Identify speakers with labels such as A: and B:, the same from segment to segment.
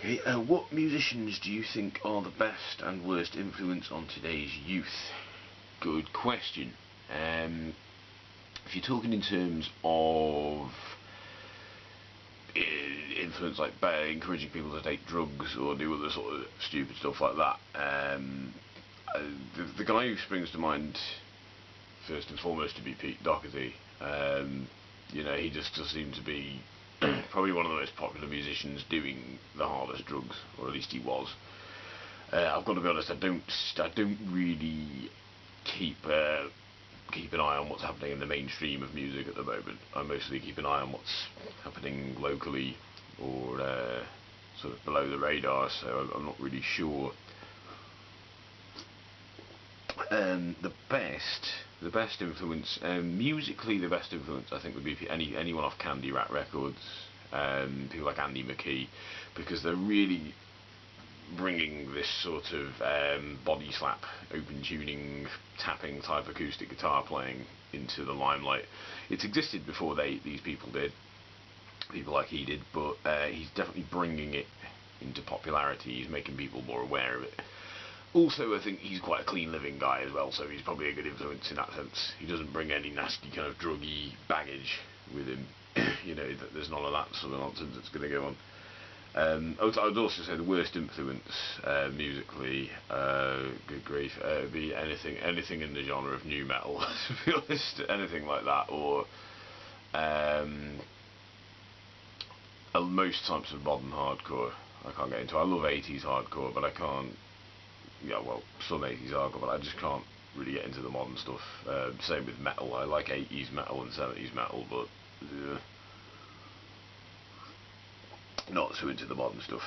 A: Okay, what musicians do you think are the best and worst influence on today's youth? Good question. If you're talking in terms of influence, like encouraging people to take drugs or do other sort of stupid stuff like that, the guy who springs to mind first and foremost to be Pete Doherty. He just does seem to be probably one of the most popular musicians doing the hardest drugs, or at least he was. I've got to be honest, I don't really keep an eye on what's happening in the mainstream of music at the moment. I mostly keep an eye on what's happening locally or sort of below the radar, so I'm not really sure. The best influence, musically, the best influence I think would be anyone off Candy Rat Records, people like Andy McKee, because they're really bringing this sort of body slap, open tuning, tapping type acoustic guitar playing into the limelight. It's existed before these people did, people like he did, but he's definitely bringing it into popularity. He's making people more aware of it. Also, I think he's quite a clean living guy as well, so he's probably a good influence in that sense. He doesn't bring any nasty kind of druggy baggage with him. There's none of that sort of nonsense that's going to go on. I would also say the worst influence musically, good grief, would be anything in the genre of nu metal, to be honest, anything like that, or most types of modern hardcore. I can't get into. I love 80s hardcore, but I can't. Yeah, well, some 80s hardcore, but I just can't really get into the modern stuff. Same with metal. I like 80s metal and 70s metal, but not so into the modern stuff.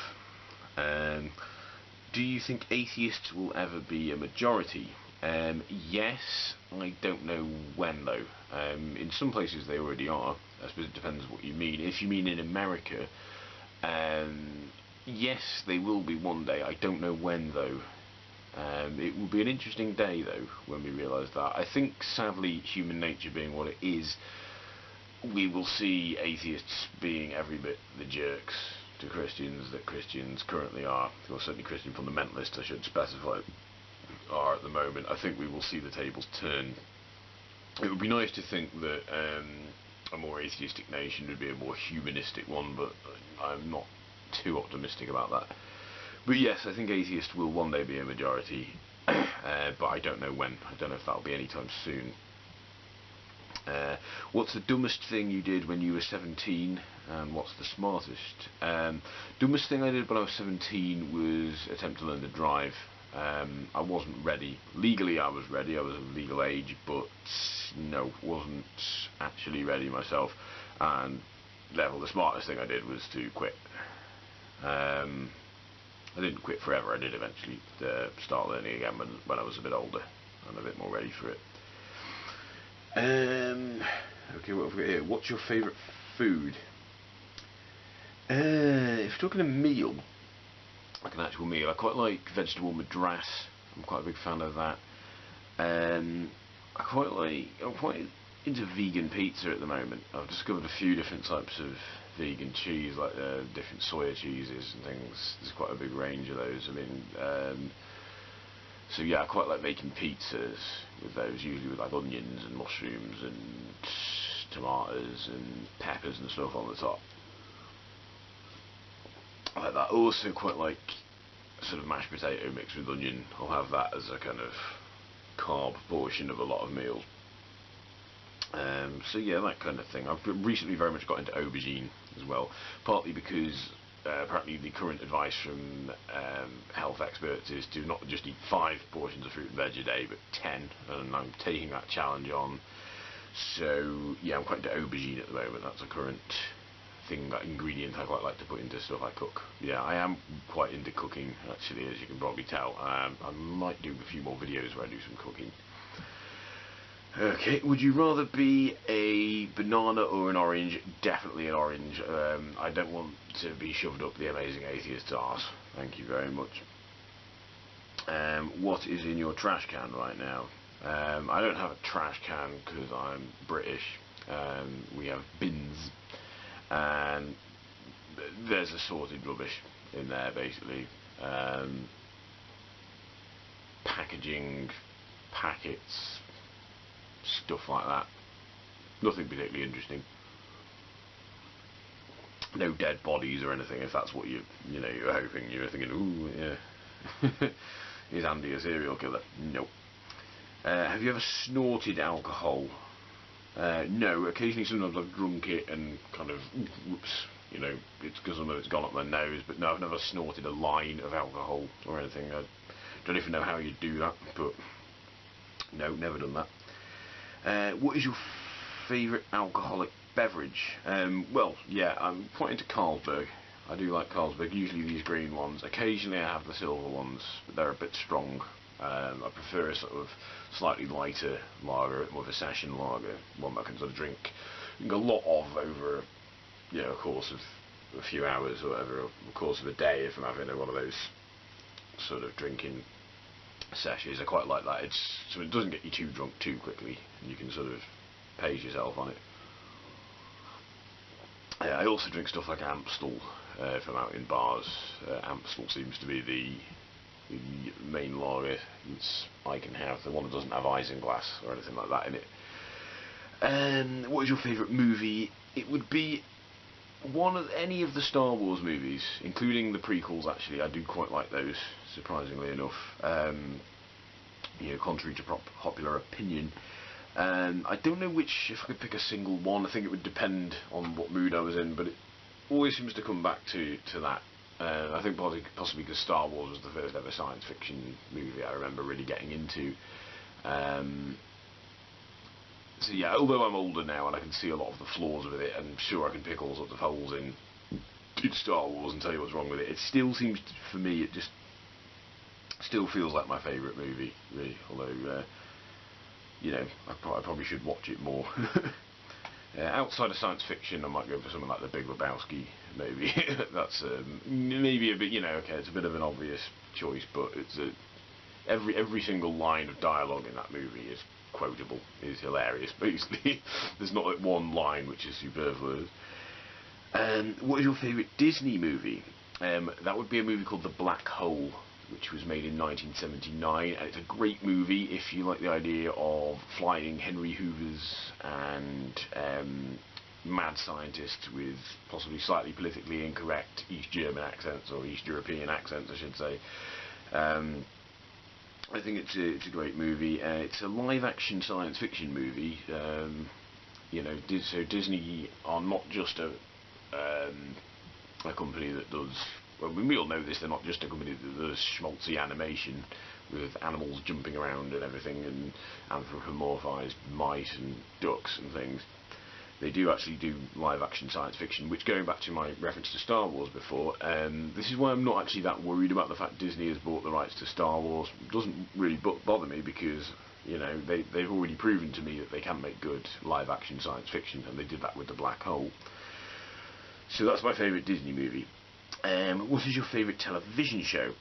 A: Do you think atheists will ever be a majority? Yes, I don't know when though. In some places they already are. I suppose it depends what you mean. If you mean in America, yes, they will be one day. I don't know when though. It will be an interesting day though when we realise that. I think sadly, human nature being what it is, we will see atheists being every bit the jerks to Christians that Christians currently are, or certainly Christian fundamentalists I should specify are at the moment. I think we will see the tables turn. It would be nice to think that a more atheistic nation would be a more humanistic one, but I'm not too optimistic about that. But yes, I think atheists will one day be a majority, but I don't know when. I don't know if that'll be anytime soon. What's the dumbest thing you did when you were 17, and what's the smartest? Dumbest thing I did when I was 17 was attempt to learn to drive. I wasn't ready. Legally I was ready, I was of legal age, but no, wasn't actually ready myself, and therefore the smartest thing I did was to quit. I didn't quit forever, I did eventually start learning again when I was a bit older and a bit more ready for it. Okay, what have we got here? What's your favourite food? If you're talking a meal, like an actual meal, I quite like vegetable madras. I'm quite a big fan of that. I'm quite into vegan pizza at the moment. I've discovered a few different types of vegan cheese, like different soya cheeses and things. There's quite a big range of those. I mean, so yeah, I quite like making pizzas with those, usually with like onions and mushrooms and tomatoes and peppers and stuff on the top. I like that. I also quite like sort of mashed potato mixed with onion. I'll have that as a kind of carb portion of a lot of meals. So yeah, that kind of thing. I've recently very much got into aubergine as well, partly because apparently the current advice from health experts is to not just eat 5 portions of fruit and veg a day, but 10, and I'm taking that challenge on. So yeah, I'm quite into aubergine at the moment. That's a current thing, that ingredient I quite like to put into stuff I cook. Yeah, I am quite into cooking actually, as you can probably tell. I might do a few more videos where I do some cooking. Okay, would you rather be a banana or an orange? Definitely an orange. I don't want to be shoved up the Amazing Atheist's arse. Thank you very much. What is in your trash can right now? I don't have a trash can because I'm British. We have bins, and there's assorted rubbish in there basically. Packaging, packets, stuff like that. Nothing particularly interesting. No dead bodies or anything. If that's what you're hoping, you're thinking, ooh, yeah, is Andy a serial killer? Nope. Have you ever snorted alcohol? No. Occasionally, sometimes I've drunk it and kind of, whoops, it's because I know it's gone up my nose. But no, I've never snorted a line of alcohol or anything. I don't even know how you do that, but no, never done that. What is your favourite alcoholic beverage? Well, yeah, I'm quite into Carlsberg. I do like Carlsberg, usually these green ones. Occasionally I have the silver ones, but they're a bit strong. I prefer a sort of slightly lighter lager, more of a session lager, one that I can sort of drink a lot of over, a course of a few hours or whatever, or the course of a day if I'm having one of those sort of drinking sessions. I quite like that. So it doesn't get you too drunk too quickly, and you can sort of pace yourself on it. I also drink stuff like Amstel if I'm out in bars. Amstel seems to be the main lager I can have, the one that doesn't have isinglass or anything like that in it. What is your favourite movie? It would be any of the Star Wars movies, including the prequels. Actually, I do quite like those, surprisingly enough. Contrary to popular opinion. I don't know if I could pick a single one. I think it would depend on what mood I was in, but it always seems to come back to that. I think possibly because Star Wars was the first ever science fiction movie I remember really getting into. So yeah, although I'm older now and I can see a lot of the flaws with it, and sure I can pick all sorts of holes in Star Wars and tell you what's wrong with it, it still seems, for me, it just still feels like my favourite movie, really, although I probably should watch it more. Outside of science fiction, I might go for something like The Big Lebowski, maybe. That's maybe a bit, okay, it's a bit of an obvious choice, but it's every single line of dialogue in that movie is quotable, is hilarious, basically. There's not like one line which is superfluous. What is your favourite Disney movie? That would be a movie called The Black Hole, which was made in 1979, and it's a great movie if you like the idea of flying Henry Hoovers and mad scientists with possibly slightly politically incorrect East German accents, or East European accents I should say. I think it's a great movie. It's a live action science fiction movie. So Disney are not just a company that does, well, we all know this, they're not just a company that does schmaltzy animation with animals jumping around and everything, and anthropomorphised mice and ducks and things. They do actually do live action science fiction, which, going back to my reference to Star Wars before, this is why I'm not actually that worried about the fact Disney has bought the rights to Star Wars. It doesn't really bother me, because they've already proven to me that they can make good live action science fiction, and they did that with The Black Hole. So that's my favourite Disney movie. What is your favourite television show?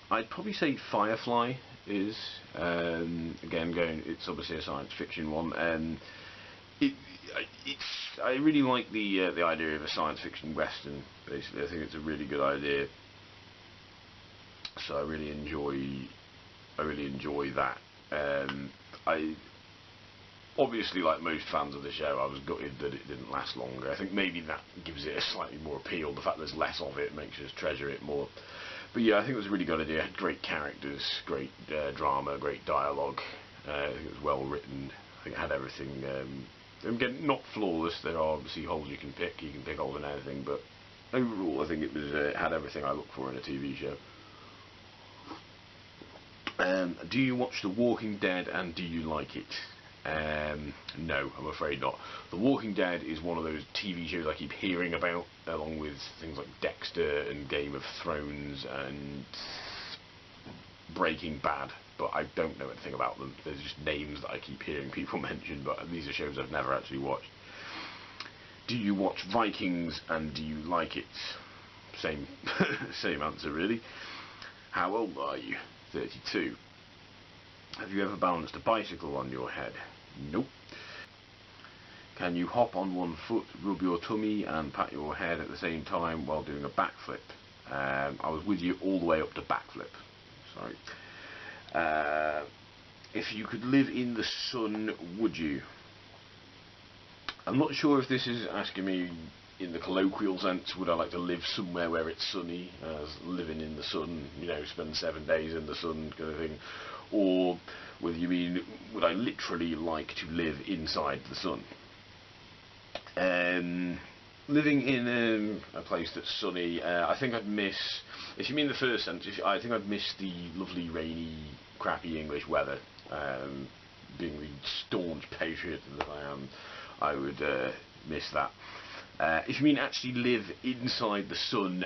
A: I'd probably say Firefly is. It's obviously a science fiction one. I really like the idea of a science fiction western. Basically, I think it's a really good idea. So I really enjoy that. Obviously, like most fans of the show, I was gutted that it didn't last longer. I think maybe that gives it a slightly more appeal. The fact there's less of it makes us treasure it more. But yeah, I think it was a really good idea. It had great characters, great drama, great dialogue. I think it was well written. I think it had everything. Again, not flawless. There are obviously holes you can pick. You can pick holes in anything, but overall, I think it had everything I look for in a TV show. Do you watch The Walking Dead, and do you like it? No, I'm afraid not. The Walking Dead is one of those TV shows I keep hearing about, along with things like Dexter and Game of Thrones and Breaking Bad, but I don't know anything about them. There's just names that I keep hearing people mention, but these are shows I've never actually watched. Do you watch Vikings, and do you like it? Same answer really. How old are you? 32. Have you ever balanced a bicycle on your head? Nope. Can you hop on one foot, rub your tummy and pat your head at the same time while doing a backflip? I was with you all the way up to backflip. Sorry. If you could live in the sun, would you? I'm not sure if this is asking me in the colloquial sense, would I like to live somewhere where it's sunny, as living in the sun, you know, spend 7 days in the sun kind of thing, or whether you mean, would I literally like to live inside the sun? Living in a place that's sunny, I think I'd miss, if you mean the first sense, I think I'd miss the lovely, rainy, crappy English weather. Being the staunch patriot that I am, I would miss that. If you mean actually live inside the sun,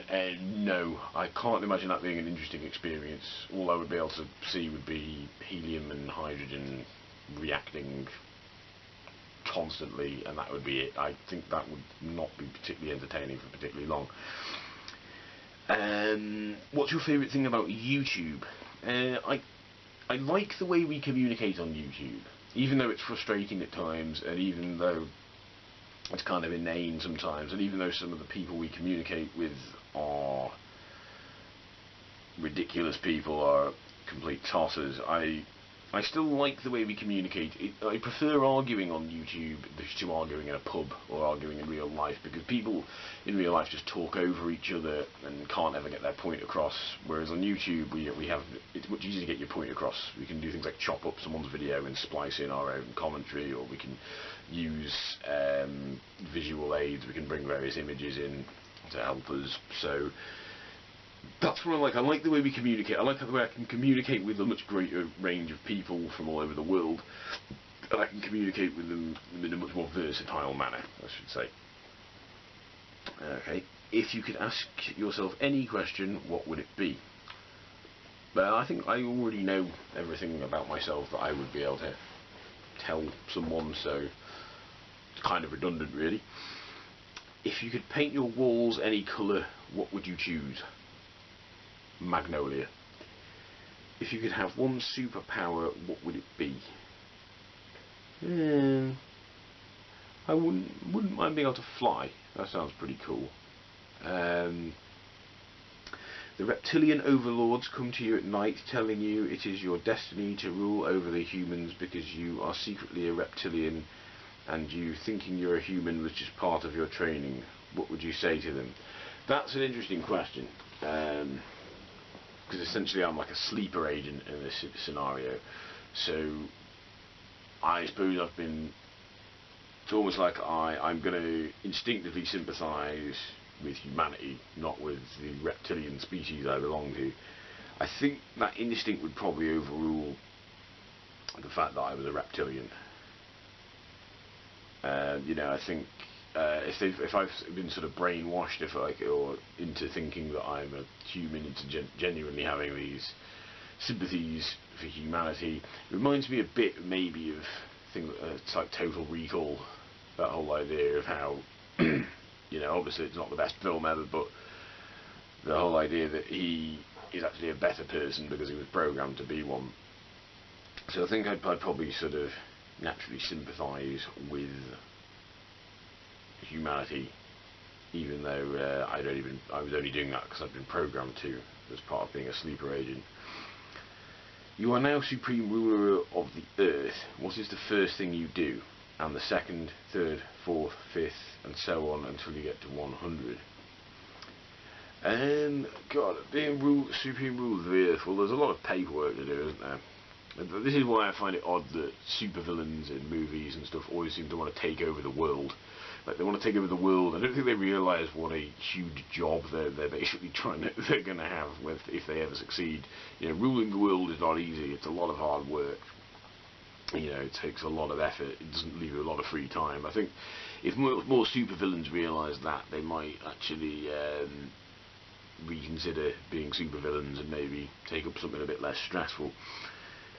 A: no, I can't imagine that being an interesting experience. All I would be able to see would be helium and hydrogen reacting constantly, and that would be it. I think that would not be particularly entertaining for particularly long. What's your favourite thing about YouTube? I like the way we communicate on YouTube, even though it's frustrating at times, and even though it's kind of inane sometimes, and even though some of the people we communicate with are ridiculous people, are complete tossers, I still like the way we communicate. I prefer arguing on YouTube to arguing in a pub or arguing in real life, because people in real life just talk over each other and can't ever get their point across, whereas on YouTube it's much easier to get your point across. We can do things like chop up someone's video and splice in our own commentary, or we can use visual aids, we can bring various images in to help us. So that's what I like. I like the way we communicate. I like the way I can communicate with a much greater range of people from all over the world, and I can communicate with them in a much more versatile manner, I should say. Okay, if you could ask yourself any question, what would it be? Well, I think I already know everything about myself that I would be able to tell someone, so it's kind of redundant, really. If you could paint your walls any colour, what would you choose? Magnolia. If you could have one superpower, what would it be? I wouldn't mind being able to fly. That sounds pretty cool. The reptilian overlords come to you at night, telling you it is your destiny to rule over the humans because you are secretly a reptilian, and you thinking you're a human was just part of your training. What would you say to them? That's an interesting question. Because essentially I'm like a sleeper agent in this scenario, so I suppose it's almost like I'm going to instinctively sympathise with humanity, not with the reptilian species I belong to. I think that instinct would probably overrule the fact that I was a reptilian. You know, I think if I've been sort of brainwashed, or into thinking that I'm a human, into genuinely having these sympathies for humanity, it reminds me a bit maybe of things it's like Total Recall, that whole idea of how, you know, obviously it's not the best film ever, but the whole idea that he is actually a better person because he was programmed to be one. So I think I'd probably sort of naturally sympathise with humanity, even though I was only doing that because I'd been programmed to, as part of being a sleeper agent. You are now supreme ruler of the earth. What is the first thing you do? And the second, third, fourth, fifth, and so on until you get to 100. God, being supreme ruler of the earth, well, there's a lot of paperwork to do, isn't there? This is why I find it odd that supervillains in movies and stuff always seem to want to take over the world. Like, they want to take over the world. I don't think they realise what a huge job they're basically they're going to have if they ever succeed. You know, ruling the world is not easy. It's a lot of hard work. You know, it takes a lot of effort. It doesn't leave you a lot of free time. I think if more supervillains realise that, they might actually reconsider being supervillains and maybe take up something a bit less stressful.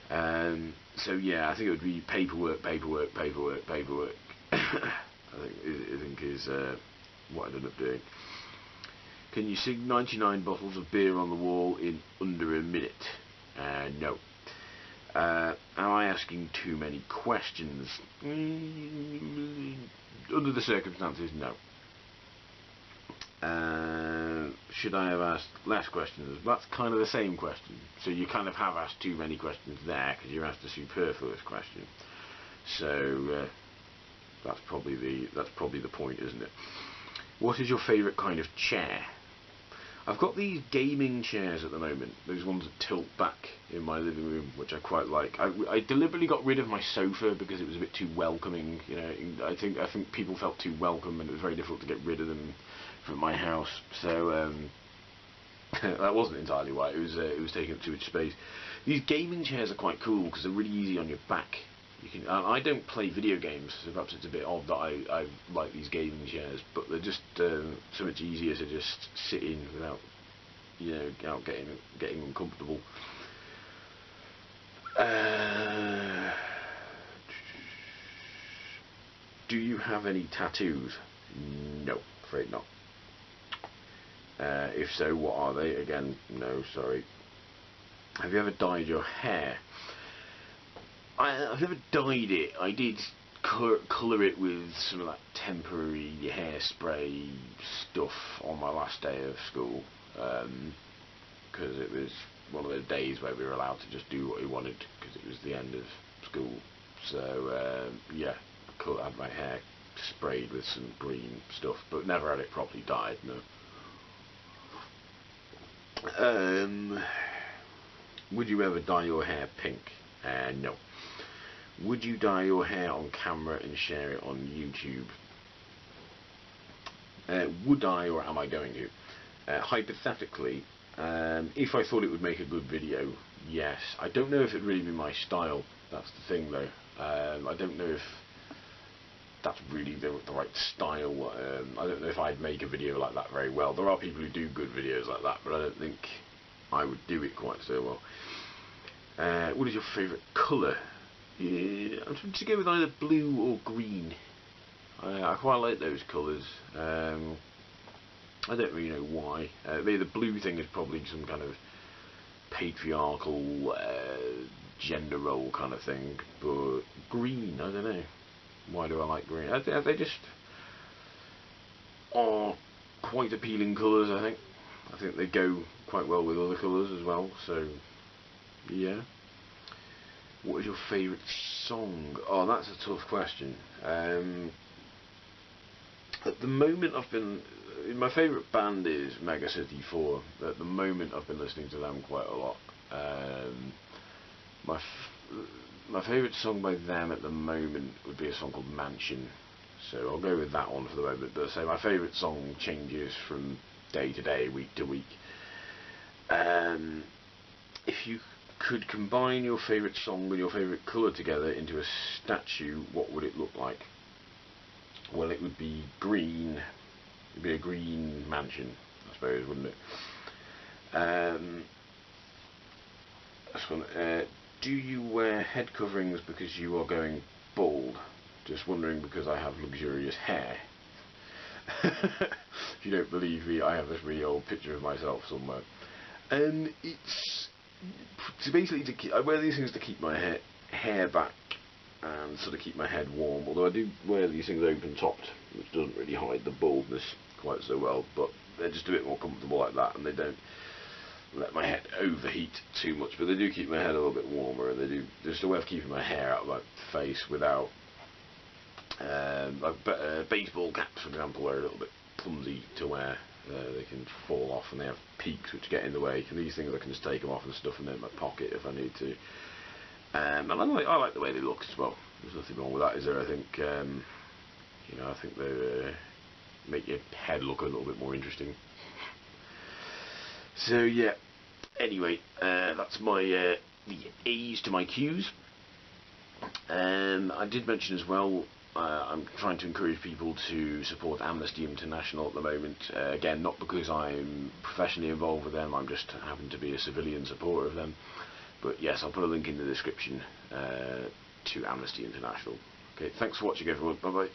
A: So yeah, I think it would be paperwork. I think is what I'd end up doing. Can you sing 99 bottles of beer on the wall in under a minute? No. Am I asking too many questions? Under the circumstances, no. Should I have asked less questions? That's kind of the same question. So you kind of have asked too many questions there because you asked a superfluous question. So that's probably the point, isn't it? What is your favourite kind of chair? I've got these gaming chairs at the moment, those ones that tilt back in my living room, which I quite like. I deliberately got rid of my sofa because it was a bit too welcoming. You know, I think people felt too welcome, and it was very difficult to get rid of them from my house. So that wasn't entirely why. It was taking up too much space. These gaming chairs are quite cool because they're really easy on your back. You can. I don't play video games, so perhaps it's a bit odd that I like these gaming chairs, but they're just so much easier to just sit in without, you know, without getting uncomfortable. Do you have any tattoos? No, afraid not. If so, what are they? Again, no, sorry. Have you ever dyed your hair? I've never dyed it. I did colour it with some of that temporary hairspray stuff on my last day of school, because it was one of those days where we were allowed to just do what we wanted because it was the end of school. So yeah, I had my hair sprayed with some green stuff, but never had it properly dyed. No. Would you ever dye your hair pink? No. Would you dye your hair on camera and share it on YouTube? Would I, or am I going to? Hypothetically, if I thought it would make a good video, yes. I don't know if it'd really be my style. That's the thing, though. I don't know if that's really the right style. I don't know if I'd make a video like that very well. There are people who do good videos like that, but I don't think I would do it quite so well. What is your favourite colour? I'm trying to go with either blue or green. I quite like those colours. I don't really know why. Maybe the blue thing is probably some kind of patriarchal gender role kind of thing, but green, I don't know. Why do I like green? They just are quite appealing colours, I think. I think they go quite well with other colours as well, so yeah. What is your favourite song? Oh, that's a tough question. At the moment my favourite band is Mega City 4. At the moment I've been listening to them quite a lot. My favourite song by them at the moment would be a song called Mansion. So I'll go with that one for the moment. But so my favourite song changes from day to day, week to week. If you could combine your favourite song with your favourite colour together into a statue, what would it look like? Well, it would be green. It would be a green mansion, I suppose, wouldn't it? This one. Do you wear head coverings because you are going bald? Just wondering because I have luxurious hair. If you don't believe me, I have this really old picture of myself somewhere. It's basically I wear these things to keep my hair back and sort of keep my head warm. Although I do wear these things open topped, which doesn't really hide the baldness quite so well. But they're just a bit more comfortable like that, and they don't let my head overheat too much. But they do keep my head a little bit warmer, and they do just a way of keeping my hair out of my face without. Baseball caps, for example, are a little bit clumsy to wear. They can fall off and they have peaks which get in the way. And these things I can just take them off and stuff them in my pocket if I need to. And I like the way they look as well. There's nothing wrong with that, is there? I think I think they make your head look a little bit more interesting. So yeah. Anyway, that's my the A's to my Q's. I did mention as well. I'm trying to encourage people to support Amnesty International at the moment. Again, not because I'm professionally involved with them, I'm just happen to be a civilian supporter of them. But yes, I'll put a link in the description to Amnesty International. Okay, thanks for watching everyone. Bye bye.